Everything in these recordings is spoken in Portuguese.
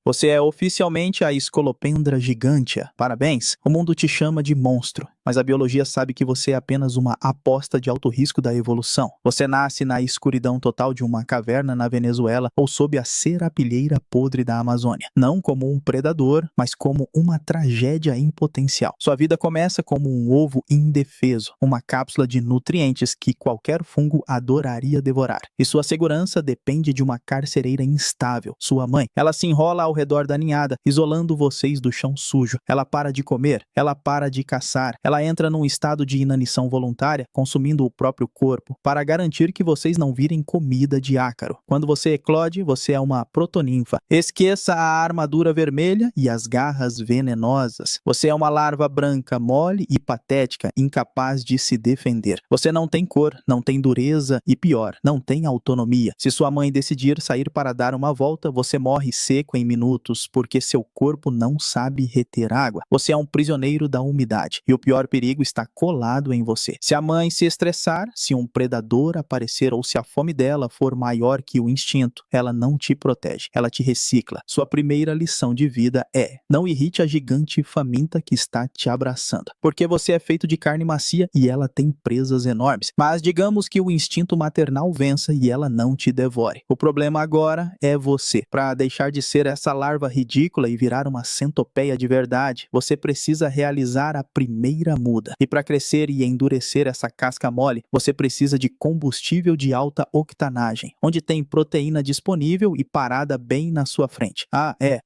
Você é oficialmente a Scolopendra gigantea. Parabéns! O mundo te chama de monstro, mas a biologia sabe que você é apenas uma aposta de alto risco da evolução. Você nasce na escuridão total de uma caverna na Venezuela ou sob a serapilheira podre da Amazônia. Não como um predador, mas como uma tragédia em potencial. Sua vida começa como um ovo indefeso, uma cápsula de nutrientes que qualquer fungo adoraria devorar. E sua segurança depende de uma carcereira instável, sua mãe. Ela se enrola ao redor da ninhada, isolando vocês do chão sujo. Ela para de comer, ela para de caçar, ela entra num estado de inanição voluntária, consumindo o próprio corpo, para garantir que vocês não virem comida de ácaro. Quando você eclode, você é uma protoninfa. Esqueça a armadura vermelha e as garras venenosas. Você é uma larva branca, mole e patética, incapaz de se defender. Você não tem cor, não tem dureza e pior, não tem autonomia. Se sua mãe decidir sair para dar uma volta, você morre seco em minutos, porque seu corpo não sabe reter água. Você é um prisioneiro da umidade, e o pior perigo está colado em você. Se a mãe se estressar, se um predador aparecer ou se a fome dela for maior que o instinto, ela não te protege, ela te recicla. Sua primeira lição de vida é: não irrite a gigante faminta que está te abraçando, porque você é feito de carne macia e ela tem presas enormes. Mas digamos que o instinto maternal vença e ela não te devore. O problema agora é você. Para deixar de ser essa larva ridícula e virar uma centopeia de verdade, você precisa realizar a primeira muda. E para crescer e endurecer essa casca mole, você precisa de combustível de alta octanagem, onde tem proteína disponível e parada bem na sua frente.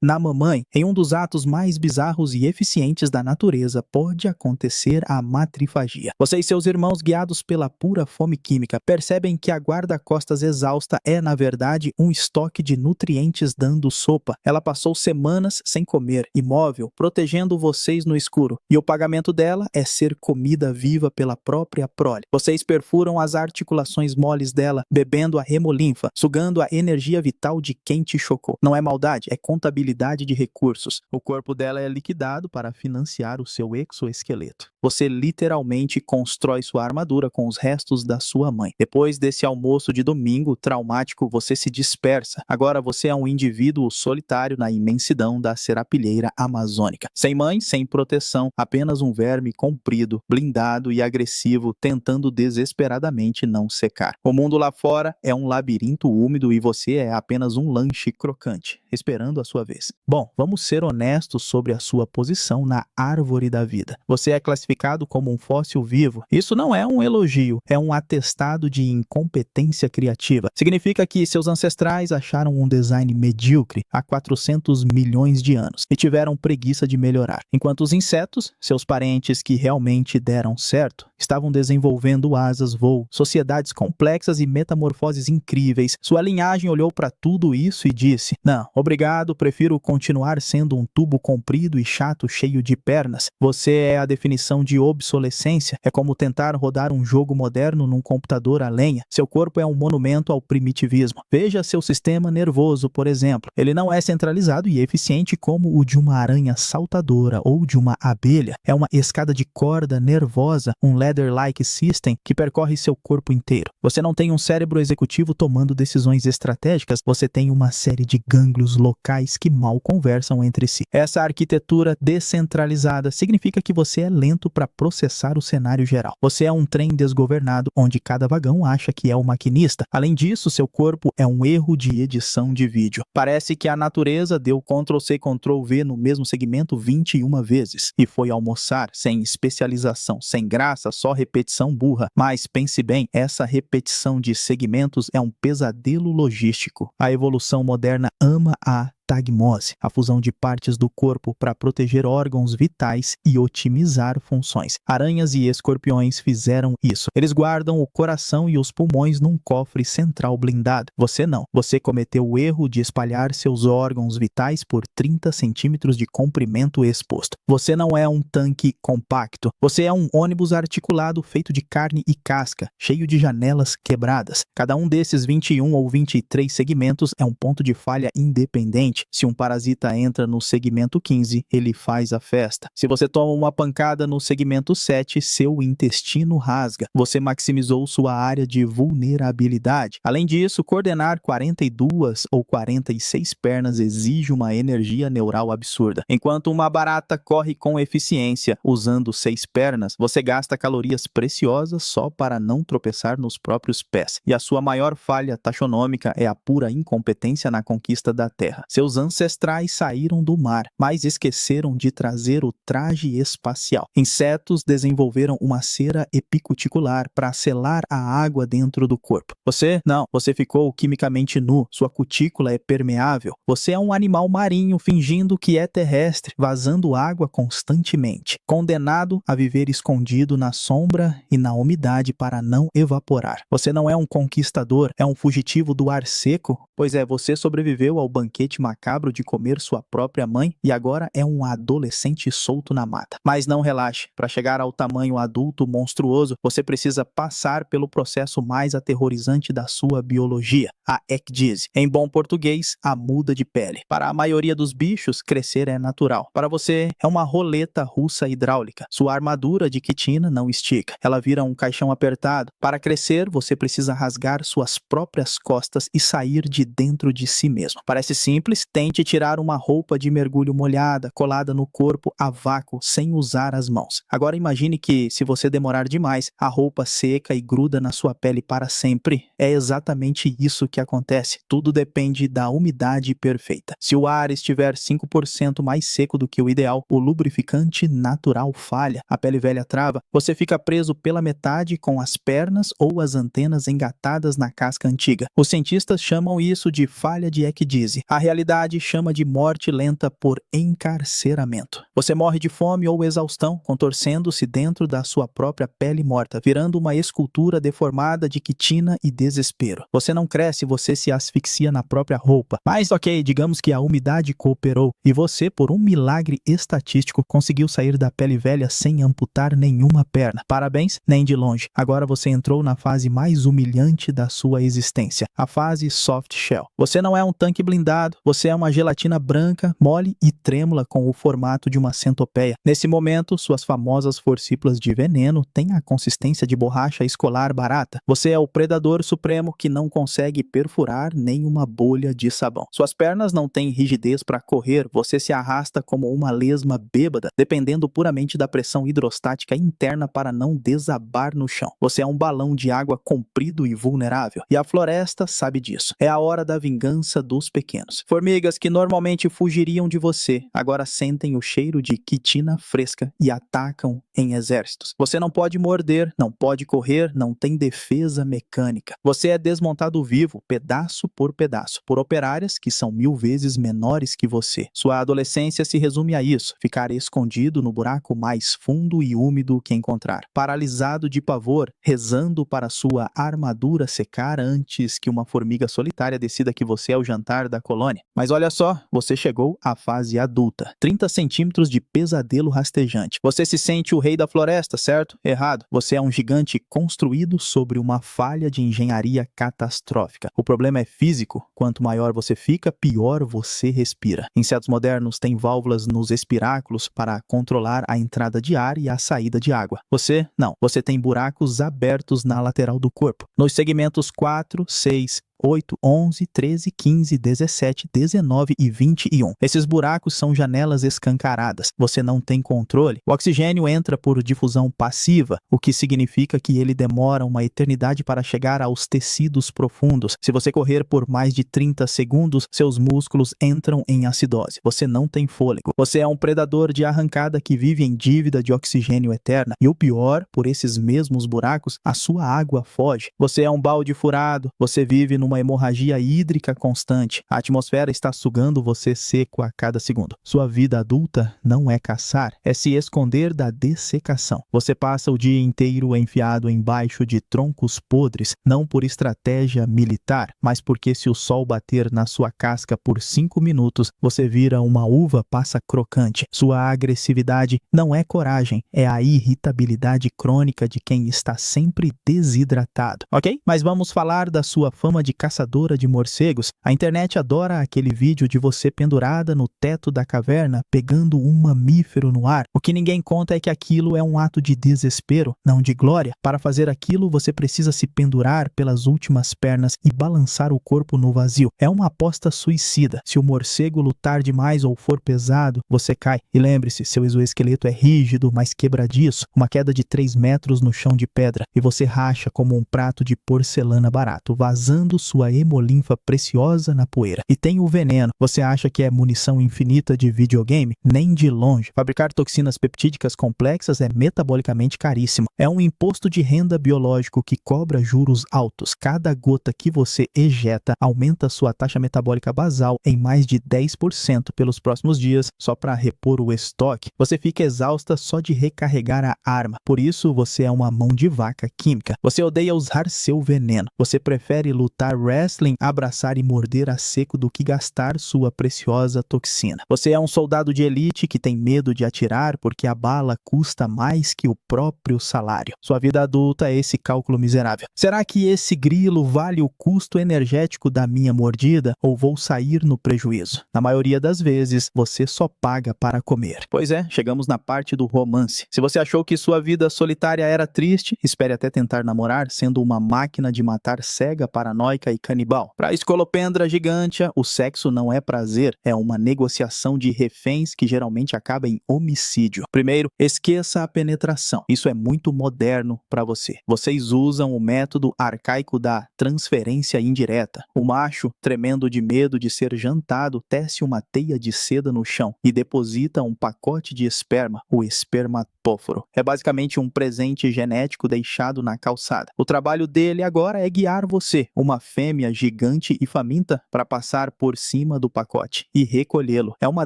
Na mamãe, em um dos atos mais bizarros e eficientes da natureza, pode acontecer a matrifagia. Você e seus irmãos, guiados pela pura fome química, percebem que a guarda-costas exausta é, na verdade, um estoque de nutrientes dando sopa. Ela passou semanas sem comer, imóvel, protegendo vocês no escuro, e o pagamento dela é ser comida viva pela própria prole. Vocês perfuram as articulações moles dela, bebendo a hemolinfa, sugando a energia vital de quem te chocou. Não é maldade, é contabilidade de recursos. O corpo dela é liquidado para financiar o seu exoesqueleto. Você literalmente constrói sua armadura com os restos da sua mãe. Depois desse almoço de domingo traumático, você se dispersa. Agora você é um indivíduo solitário na imensidão da serapilheira amazônica. Sem mãe, sem proteção, apenas um verme comprido, blindado e agressivo, tentando desesperadamente não secar. O mundo lá fora é um labirinto úmido e você é apenas um lanche crocante, esperando a sua vez. Bom, vamos ser honestos sobre a sua posição na árvore da vida. Você é classificado como um fóssil vivo. Isso não é um elogio, é um atestado de incompetência criativa. Significa que seus ancestrais acharam um design medíocre há 400 milhões de anos e tiveram preguiça de melhorar. Enquanto os insetos, seus parentes que realmente deram certo, estavam desenvolvendo asas, voo, sociedades complexas e metamorfoses incríveis. Sua linhagem olhou para tudo isso e disse: não, obrigado, prefiro continuar sendo um tubo comprido e chato cheio de pernas. Você é a definição de obsolescência. É como tentar rodar um jogo moderno num computador a lenha. Seu corpo é um monumento ao primitivismo. Veja seu sistema nervoso, por exemplo. Ele não é centralizado e eficiente como o de uma aranha saltadora ou de uma abelha. É uma escada de corda nervosa, um ladder-like system que percorre seu corpo inteiro. Você não tem um cérebro executivo tomando decisões estratégicas, você tem uma série de gânglios locais que mal conversam entre si. Essa arquitetura descentralizada significa que você é lento para processar o cenário geral. Você é um trem desgovernado onde cada vagão acha que é o maquinista. Além disso, seu corpo é um erro de edição de vídeo. Parece que a natureza deu Ctrl+C, Ctrl+V no mesmo segmento 21 vezes e foi almoçar sem especialização, sem graça, só repetição burra. Mas pense bem, essa repetição de segmentos é um pesadelo logístico. A evolução moderna ama a tagmose, a fusão de partes do corpo para proteger órgãos vitais e otimizar funções. Aranhas e escorpiões fizeram isso. Eles guardam o coração e os pulmões num cofre central blindado. Você não. Você cometeu o erro de espalhar seus órgãos vitais por 30 centímetros de comprimento exposto. Você não é um tanque compacto. Você é um ônibus articulado feito de carne e casca, cheio de janelas quebradas. Cada um desses 21 ou 23 segmentos é um ponto de falha independente. 20. Se um parasita entra no segmento 15, ele faz a festa. Se você toma uma pancada no segmento 7, seu intestino rasga. Você maximizou sua área de vulnerabilidade. Além disso, coordenar 42 ou 46 pernas exige uma energia neural absurda. Enquanto uma barata corre com eficiência usando 6 pernas, você gasta calorias preciosas só para não tropeçar nos próprios pés. E a sua maior falha taxonômica é a pura incompetência na conquista da Terra. Seus ancestrais saíram do mar, mas esqueceram de trazer o traje espacial. Insetos desenvolveram uma cera epicuticular para selar a água dentro do corpo. Você? Não. Você ficou quimicamente nu. Sua cutícula é permeável. Você é um animal marinho fingindo que é terrestre, vazando água constantemente. Condenado a viver escondido na sombra e na umidade para não evaporar. Você não é um conquistador, é um fugitivo do ar seco? Pois é, você sobreviveu ao banquete macabro de comer sua própria mãe e agora é um adolescente solto na mata. Mas não relaxe. Para chegar ao tamanho adulto monstruoso, você precisa passar pelo processo mais aterrorizante da sua biologia, a ecdise. Em bom português, a muda de pele. Para a maioria dos bichos, crescer é natural. Para você, é uma roleta russa hidráulica. Sua armadura de quitina não estica. Ela vira um caixão apertado. Para crescer, você precisa rasgar suas próprias costas e sair de dentro de si mesmo. Parece simples? Tente tirar uma roupa de mergulho molhada, colada no corpo a vácuo, sem usar as mãos. Agora imagine que, se você demorar demais, a roupa seca e gruda na sua pele para sempre. É exatamente isso que acontece. Tudo depende da umidade perfeita. Se o ar estiver 5% mais seco do que o ideal, o lubrificante natural falha, a pele velha trava, você fica preso pela metade com as pernas ou as antenas engatadas na casca antiga. Os cientistas chamam isso de falha de ecdise. A realidade chama de morte lenta por encarceramento. Você morre de fome ou exaustão, contorcendo-se dentro da sua própria pele morta, virando uma escultura deformada de quitina e desespero. Você não cresce, você se asfixia na própria roupa. Mas ok, digamos que a umidade cooperou e você, por um milagre estatístico, conseguiu sair da pele velha sem amputar nenhuma perna. Parabéns, nem de longe. Agora você entrou na fase mais humilhante da sua existência, a fase soft shell. Você não é um tanque blindado, você é uma gelatina branca, mole e trêmula com o formato de uma centopeia. Nesse momento, suas famosas forcípulas de veneno têm a consistência de borracha escolar barata. Você é o predador supremo que não consegue perfurar nem uma bolha de sabão. Suas pernas não têm rigidez para correr, você se arrasta como uma lesma bêbada, dependendo puramente da pressão hidrostática interna para não desabar no chão. Você é um balão de água comprido e vulnerável, e a floresta sabe disso. É a hora da vingança dos pequenos. Formigas que normalmente fugiriam de você, agora sentem o cheiro de quitina fresca e atacam em exércitos. Você não pode morder, não pode correr, não tem defesa mecânica. Você é desmontado vivo, pedaço por operárias que são 1000 vezes menores que você. Sua adolescência se resume a isso: ficar escondido no buraco mais fundo e úmido que encontrar, paralisado de pavor, rezando para sua armadura secar antes que uma formiga solitária decida que você é o jantar da colônia. Mas olha só, você chegou à fase adulta. 30 centímetros de pesadelo rastejante. Você se sente o rei da floresta, certo? Errado. Você é um gigante construído sobre uma falha de engenharia catastrófica. O problema é físico. Quanto maior você fica, pior você respira. Insetos modernos têm válvulas nos espiráculos para controlar a entrada de ar e a saída de água. Você, não. Você tem buracos abertos na lateral do corpo. Nos segmentos 4, 6, 8, 11, 13, 15, 17, 19 e 21. Esses buracos são janelas escancaradas. Você não tem controle. O oxigênio entra por difusão passiva, o que significa que ele demora uma eternidade para chegar aos tecidos profundos. Se você correr por mais de 30 segundos, seus músculos entram em acidose. Você não tem fôlego. Você é um predador de arrancada que vive em dívida de oxigênio eterna. E o pior, por esses mesmos buracos, a sua água foge. Você é um balde furado. Você vive numa hemorragia hídrica constante. A atmosfera está sugando você seco a cada segundo. Sua vida adulta não é caçar, é se esconder da dessecação. Você passa o dia inteiro enfiado embaixo de troncos podres, não por estratégia militar, mas porque se o sol bater na sua casca por 5 minutos, você vira uma uva passa crocante. Sua agressividade não é coragem, é a irritabilidade crônica de quem está sempre desidratado, ok? Mas vamos falar da sua fama de caçadora de morcegos, a internet adora aquele vídeo de você pendurada no teto da caverna pegando um mamífero no ar. O que ninguém conta é que aquilo é um ato de desespero, não de glória. Para fazer aquilo, você precisa se pendurar pelas últimas pernas e balançar o corpo no vazio. É uma aposta suicida. Se o morcego lutar demais ou for pesado, você cai. E lembre-se, seu exoesqueleto é rígido, mas quebradiço. Uma queda de 3 metros no chão de pedra e você racha como um prato de porcelana barato, vazando sua hemolinfa preciosa na poeira. E tem o veneno. Você acha que é munição infinita de videogame? Nem de longe. Fabricar toxinas peptídicas complexas é metabolicamente caríssimo. É um imposto de renda biológico que cobra juros altos. Cada gota que você ejeta aumenta sua taxa metabólica basal em mais de 10% pelos próximos dias, só para repor o estoque. Você fica exausta só de recarregar a arma. Por isso, você é uma mão de vaca química. Você odeia usar seu veneno. Você prefere lutar wrestling, abraçar e morder a seco do que gastar sua preciosa toxina. Você é um soldado de elite que tem medo de atirar porque a bala custa mais que o próprio salário. Sua vida adulta é esse cálculo miserável. Será que esse grilo vale o custo energético da minha mordida ou vou sair no prejuízo? Na maioria das vezes, você só paga para comer. Pois é, chegamos na parte do romance. Se você achou que sua vida solitária era triste, espere até tentar namorar sendo uma máquina de matar cega, paranoica e canibal. Para a escolopendra gigantea, o sexo não é prazer, é uma negociação de reféns que geralmente acaba em homicídio. Primeiro, esqueça a penetração. Isso é muito moderno para você. Vocês usam o método arcaico da transferência indireta. O macho, tremendo de medo de ser jantado, tece uma teia de seda no chão e deposita um pacote de esperma, o espermatóforo. É basicamente um presente genético deixado na calçada. O trabalho dele agora é guiar você, uma fêmea gigante e faminta, para passar por cima do pacote e recolhê-lo. É uma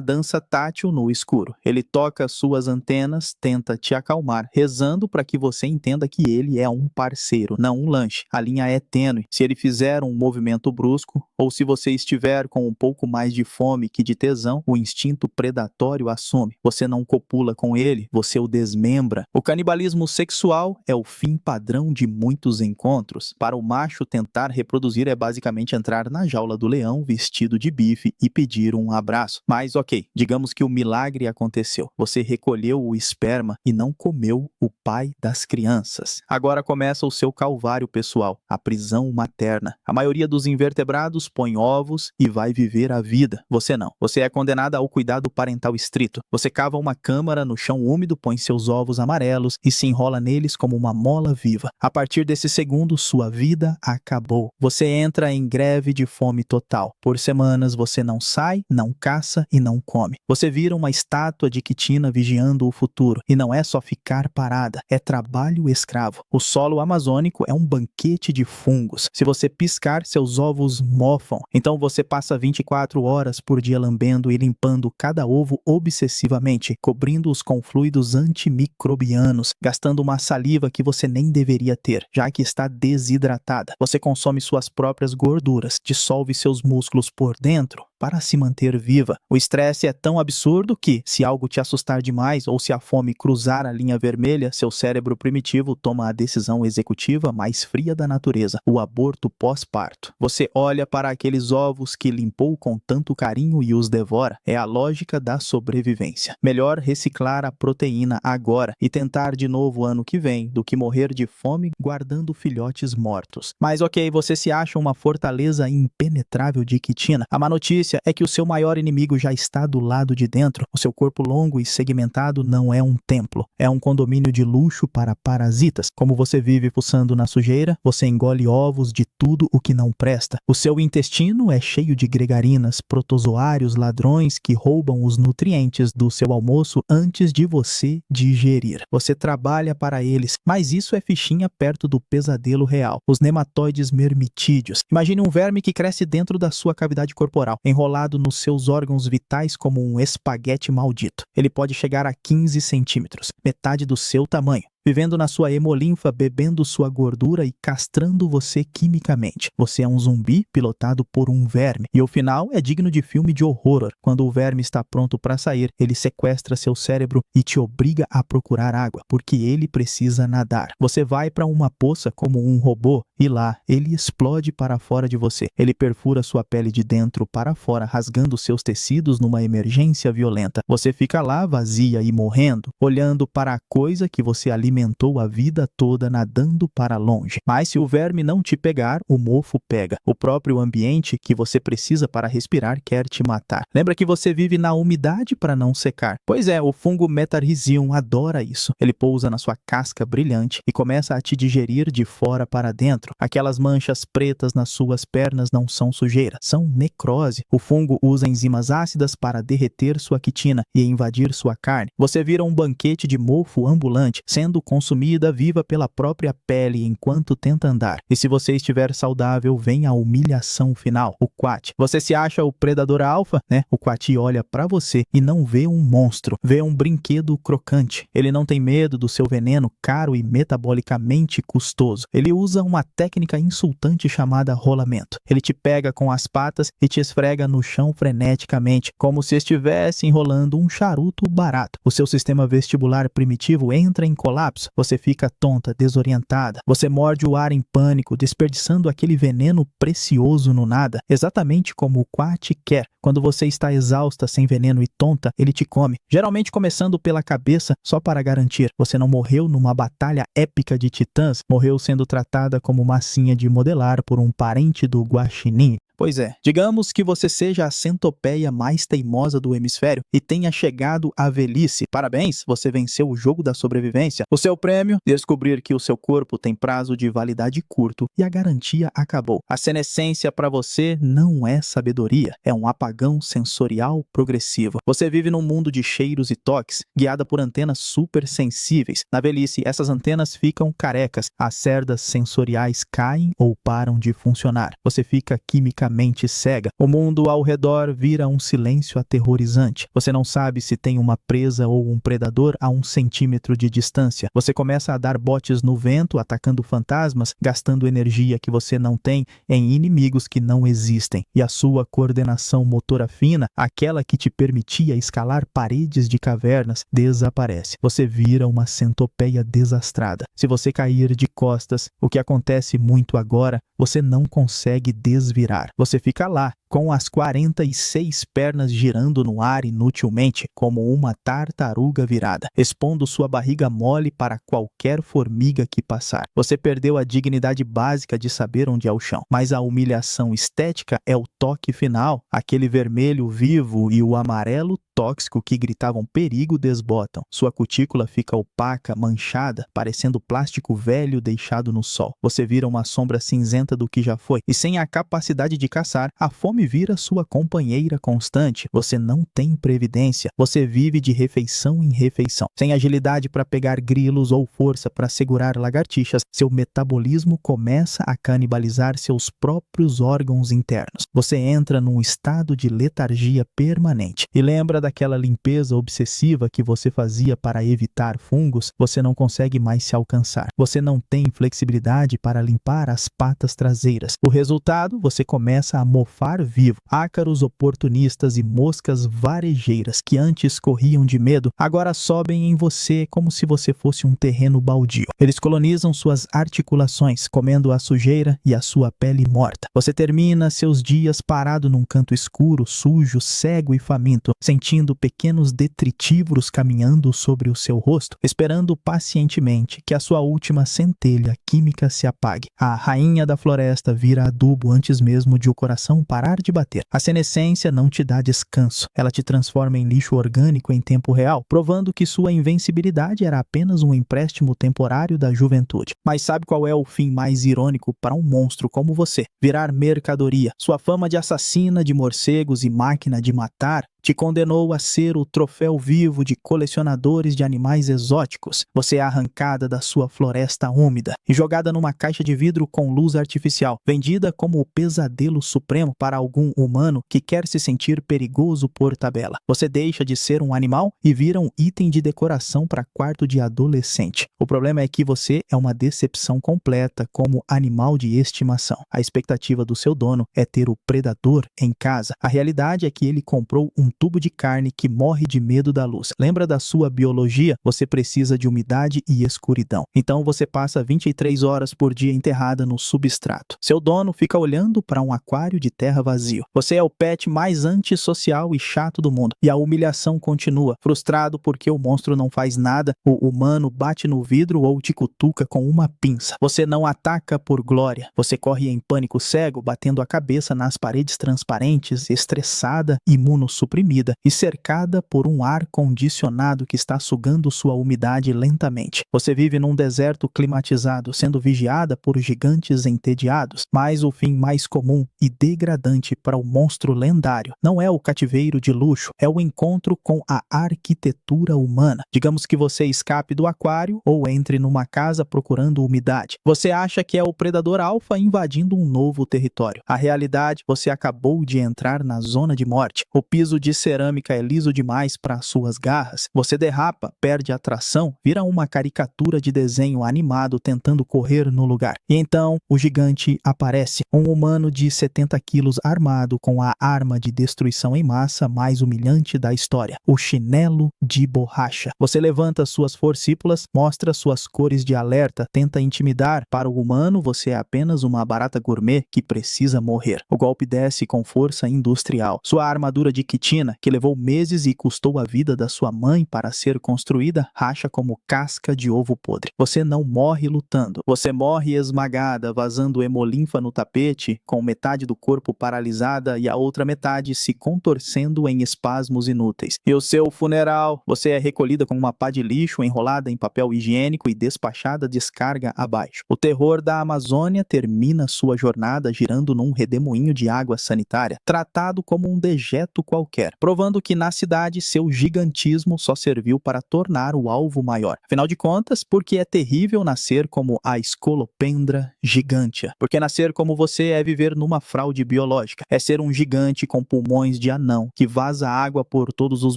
dança tátil no escuro. Ele toca suas antenas, tenta te acalmar, rezando para que você entenda que ele é um parceiro, não um lanche. A linha é tênue. Se ele fizer um movimento brusco, ou se você estiver com um pouco mais de fome que de tesão, o instinto predatório assume. Você não copula com ele, você o desmembra. O canibalismo sexual é o fim padrão de muitos encontros. Para o macho, tentar reproduzir é basicamente entrar na jaula do leão vestido de bife e pedir um abraço. Mas ok, digamos que o milagre aconteceu. Você recolheu o esperma e não comeu o pai das crianças. Agora começa o seu calvário pessoal, a prisão materna. A maioria dos invertebrados põe ovos e vai viver a vida. Você não. Você é condenada ao cuidado parental estrito. Você cava uma câmara no chão úmido, põe seus ovos amarelos e se enrola neles como uma mola viva. A partir desse segundo, sua vida acabou. Você entra em greve de fome total. Por semanas você não sai, não caça e não come. Você vira uma estátua de quitina vigiando o futuro. E não é só ficar parada, é trabalho escravo. O solo amazônico é um banquete de fungos. Se você piscar, seus ovos mofam. Então você passa 24 horas por dia lambendo e limpando cada ovo obsessivamente, cobrindo-os com fluidos antimicrobianos, gastando uma saliva que você nem deveria ter, já que está desidratada. Você consome suas próprias gorduras, dissolve seus músculos por dentro para se manter viva. O estresse é tão absurdo que, se algo te assustar demais ou se a fome cruzar a linha vermelha, seu cérebro primitivo toma a decisão executiva mais fria da natureza, o aborto pós-parto. Você olha para aqueles ovos que limpou com tanto carinho e os devora. É a lógica da sobrevivência. Melhor reciclar a proteína agora e tentar de novo ano que vem do que morrer de fome guardando filhotes mortos. Mas ok, você se acha uma fortaleza impenetrável de quitina. A má notícia é que o seu maior inimigo já está do lado de dentro. O seu corpo longo e segmentado não é um templo, é um condomínio de luxo para parasitas. Como você vive fuçando na sujeira, você engole ovos de tudo o que não presta. O seu intestino é cheio de gregarinas, protozoários ladrões que roubam os nutrientes do seu almoço antes de você digerir. Você trabalha para eles, mas isso é fichinha perto do pesadelo real. Os nematóides mermitídeos. Imagine um verme que cresce dentro da sua cavidade corporal, enrolado nos seus órgãos vitais como um espaguete maldito. Ele pode chegar a 15 centímetros, metade do seu tamanho, vivendo na sua hemolinfa, bebendo sua gordura e castrando você quimicamente. Você é um zumbi pilotado por um verme. E o final é digno de filme de horror. Quando o verme está pronto para sair, ele sequestra seu cérebro e te obriga a procurar água, porque ele precisa nadar. Você vai para uma poça como um robô, e lá ele explode para fora de você. Ele perfura sua pele de dentro para fora, rasgando seus tecidos numa emergência violenta. Você fica lá vazia e morrendo, olhando para a coisa que você alimentou a vida toda nadando para longe. Mas se o verme não te pegar, o mofo pega. O próprio ambiente que você precisa para respirar quer te matar. Lembra que você vive na umidade para não secar? Pois é, o fungo Metarhizium adora isso. Ele pousa na sua casca brilhante e começa a te digerir de fora para dentro. Aquelas manchas pretas nas suas pernas não são sujeira, são necrose. O fungo usa enzimas ácidas para derreter sua quitina e invadir sua carne. Você vira um banquete de mofo ambulante, sendo consumida viva pela própria pele enquanto tenta andar. E se você estiver saudável, vem a humilhação final, o Quat. Você se acha o predador alfa, né? O Quat olha para você e não vê um monstro, vê um brinquedo crocante. Ele não tem medo do seu veneno caro e metabolicamente custoso. Ele usa uma técnica insultante chamada rolamento. Ele te pega com as patas e te esfrega no chão freneticamente, como se estivesse enrolando um charuto barato. O seu sistema vestibular primitivo entra em colapso. Você fica tonta, desorientada. Você morde o ar em pânico, desperdiçando aquele veneno precioso no nada, exatamente como o Quat quer. Quando você está exausta, sem veneno e tonta, ele te come. Geralmente começando pela cabeça, só para garantir. Você não morreu numa batalha épica de titãs, morreu sendo tratada como massinha de modelar por um parente do guaxinim. Pois é, digamos que você seja a centopeia mais teimosa do hemisfério e tenha chegado à velhice. Parabéns, você venceu o jogo da sobrevivência. O seu prêmio? Descobrir que o seu corpo tem prazo de validade curto e a garantia acabou. A senescência para você não é sabedoria, é um apagão sensorial progressivo. Você vive num mundo de cheiros e toques, guiada por antenas super sensíveis. Na velhice, essas antenas ficam carecas, as cerdas sensoriais caem ou param de funcionar. Você fica quimicamente cega. O mundo ao redor vira um silêncio aterrorizante. Você não sabe se tem uma presa ou um predador a 1 centímetro de distância. Você começa a dar botes no vento, atacando fantasmas, gastando energia que você não tem em inimigos que não existem. E a sua coordenação motora fina, aquela que te permitia escalar paredes de cavernas, desaparece. Você vira uma centopeia desastrada. Se você cair de costas, o que acontece muito agora, você não consegue desvirar. Você fica lá, com as 46 pernas girando no ar inutilmente, como uma tartaruga virada, expondo sua barriga mole para qualquer formiga que passar. Você perdeu a dignidade básica de saber onde é o chão, mas a humilhação estética é o toque final. Aquele vermelho vivo e o amarelo tóxico que gritavam perigo desbotam. Sua cutícula fica opaca, manchada, parecendo plástico velho deixado no sol. Você vira uma sombra cinzenta do que já foi, e sem a capacidade de caçar, a fome vira sua companheira constante. Você não tem previdência, você vive de refeição em refeição. Sem agilidade para pegar grilos ou força para segurar lagartixas, seu metabolismo começa a canibalizar seus próprios órgãos internos. Você entra num estado de letargia permanente. E lembra daquela limpeza obsessiva que você fazia para evitar fungos? Você não consegue mais se alcançar. Você não tem flexibilidade para limpar as patas traseiras. O resultado, você começa a mofar vivo. Ácaros oportunistas e moscas varejeiras que antes corriam de medo, agora sobem em você como se você fosse um terreno baldio. Eles colonizam suas articulações, comendo a sujeira e a sua pele morta. Você termina seus dias parado num canto escuro, sujo, cego e faminto, sentindo pequenos detritívoros caminhando sobre o seu rosto, esperando pacientemente que a sua última centelha química se apague. A rainha da floresta vira adubo antes mesmo de o coração parar de bater. A senescência não te dá descanso. Ela te transforma em lixo orgânico em tempo real, provando que sua invencibilidade era apenas um empréstimo temporário da juventude. Mas sabe qual é o fim mais irônico para um monstro como você? Virar mercadoria. Sua fama de assassina de morcegos e máquina de matar te condenou a ser o troféu vivo de colecionadores de animais exóticos. Você é arrancada da sua floresta úmida e jogada numa caixa de vidro com luz artificial, vendida como o pesadelo supremo para algum humano que quer se sentir perigoso por tabela. Você deixa de ser um animal e vira um item de decoração para quarto de adolescente. O problema é que você é uma decepção completa como animal de estimação. A expectativa do seu dono é ter o predador em casa. A realidade é que ele comprou um tubo de carne que morre de medo da luz. Lembra da sua biologia? Você precisa de umidade e escuridão. Então você passa 23 horas por dia enterrada no substrato. Seu dono fica olhando para um aquário de terra vazio. Você é o pet mais antissocial e chato do mundo. E a humilhação continua. Frustrado porque o monstro não faz nada, o humano bate no vidro ou te cutuca com uma pinça. Você não ataca por glória. Você corre em pânico cego, batendo a cabeça nas paredes transparentes, estressada, imunossuprimida e cercada por um ar condicionado que está sugando sua umidade lentamente. Você vive num deserto climatizado, sendo vigiada por gigantes entediados, mas o fim mais comum e degradante para o monstro lendário não é o cativeiro de luxo, é o encontro com a arquitetura humana. Digamos que você escape do aquário ou entre numa casa procurando umidade. Você acha que é o predador alfa invadindo um novo território. A realidade, você acabou de entrar na zona de morte. O piso de cerâmica é liso demais para suas garras. Você derrapa, perde a tração, vira uma caricatura de desenho animado tentando correr no lugar. E então, o gigante aparece. Um humano de 70 quilos armado com a arma de destruição em massa mais humilhante da história. O chinelo de borracha. Você levanta suas forcípulas, mostra suas cores de alerta, tenta intimidar. Para o humano, você é apenas uma barata gourmet que precisa morrer. O golpe desce com força industrial. Sua armadura de quitina, que levou meses e custou a vida da sua mãe para ser construída, racha como casca de ovo podre. Você não morre lutando. Você morre esmagada, vazando hemolinfa no tapete, com metade do corpo paralisada e a outra metade se contorcendo em espasmos inúteis. E o seu funeral? Você é recolhida com uma pá de lixo enrolada em papel higiênico e despachada descarga abaixo. O terror da Amazônia termina sua jornada girando num redemoinho de água sanitária, tratado como um dejeto qualquer, provando que na cidade seu gigantismo só serviu para tornar o alvo maior. Afinal de contas, porque é terrível nascer como a Scolopendra gigantea. Porque nascer como você é viver numa fraude biológica. É ser um gigante com pulmões de anão, que vaza água por todos os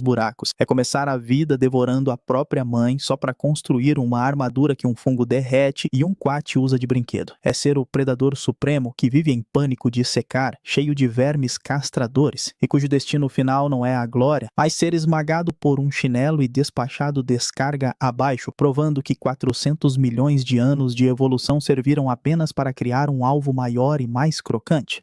buracos. É começar a vida devorando a própria mãe só para construir uma armadura que um fungo derrete e um quat usa de brinquedo. É ser o predador supremo que vive em pânico de secar, cheio de vermes castradores, e cujo destino final não é a glória, mas ser esmagado por um chinelo e despachado descarga abaixo, provando que 400 milhões de anos de evolução serviram apenas para criar um alvo maior e mais crocante.